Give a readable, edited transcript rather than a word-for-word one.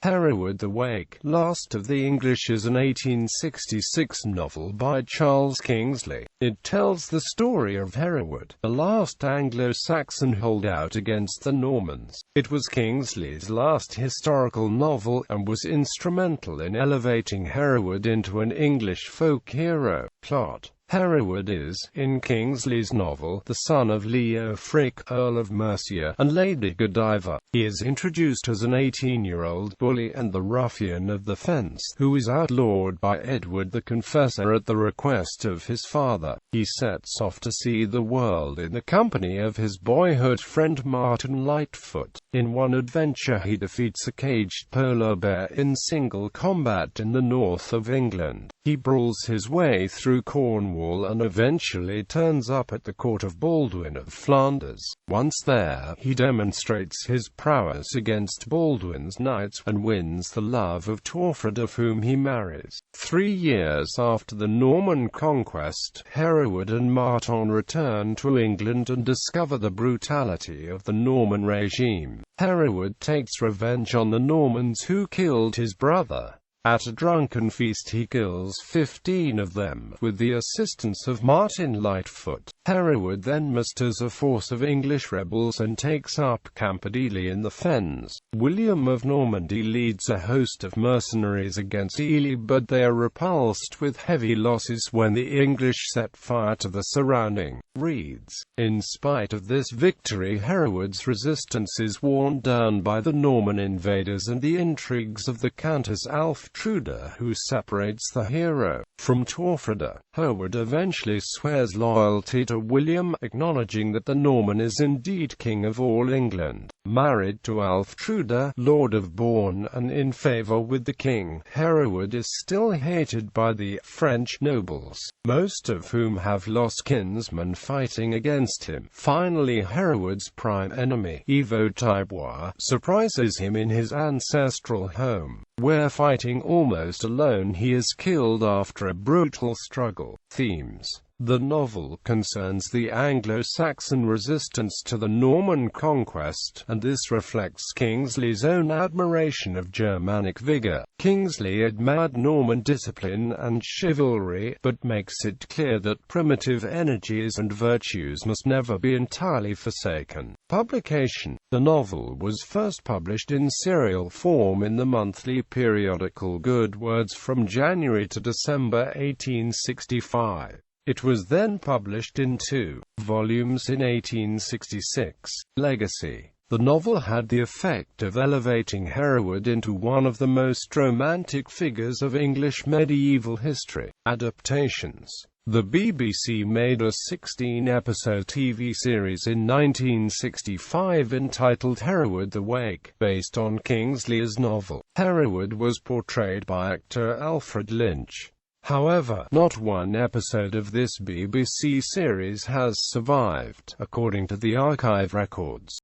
Hereward the Wake, Last of the English is an 1866 novel by Charles Kingsley. It tells the story of Hereward, the last Anglo-Saxon holdout against the Normans. It was Kingsley's last historical novel, and was instrumental in elevating Hereward into an English folk hero. Plot: Hereward is, in Kingsley's novel, the son of Leofric, Earl of Mercia, and Lady Godiva. He is introduced as an 18-year-old bully and the ruffian of the fence, who is outlawed by Edward the Confessor at the request of his father. He sets off to see the world in the company of his boyhood friend Martin Lightfoot. In one adventure he defeats a caged polar bear in single combat in the north of England. He brawls his way through Cornwall and eventually turns up at the court of Baldwin of Flanders. Once there, he demonstrates his prowess against Baldwin's knights, and wins the love of Torfrida, whom he marries. 3 years after the Norman conquest, Hereward and Martin return to England and discover the brutality of the Norman regime. Hereward takes revenge on the Normans who killed his brother. At a drunken feast he kills 15 of them, with the assistance of Martin Lightfoot. Hereward then musters a force of English rebels and takes up Camp at Ely in the Fens. William of Normandy leads a host of mercenaries against Ely, but they are repulsed with heavy losses when the English set fire to the surrounding reeds. In spite of this victory, Hereward's resistance is worn down by the Norman invaders and the intrigues of the Countess Alftruda, who separates the hero from Torfrida. Hereward eventually swears loyalty to William, acknowledging that the Norman is indeed king of all England. Married to Alftruda, Lord of Bourne, and in favour with the king, Hereward is still hated by the French nobles, most of whom have lost kinsmen fighting against him. Finally, Hereward's prime enemy, Ivo Tibois, surprises him in his ancestral home, where fighting almost alone he is killed after a brutal struggle. Themes: the novel concerns the Anglo-Saxon resistance to the Norman conquest, and this reflects Kingsley's own admiration of Germanic vigour. Kingsley admired Norman discipline and chivalry, but makes it clear that primitive energies and virtues must never be entirely forsaken. Publication: the novel was first published in serial form in the monthly periodical Good Words from January to December 1865. It was then published in 2 volumes in 1866. Legacy: the novel had the effect of elevating Hereward into one of the most romantic figures of English medieval history. Adaptations: the BBC made a 16-episode TV series in 1965 entitled Hereward the Wake, based on Kingsley's novel. Hereward was portrayed by actor Alfred Lynch. However, not one episode of this BBC series has survived, according to the archive records.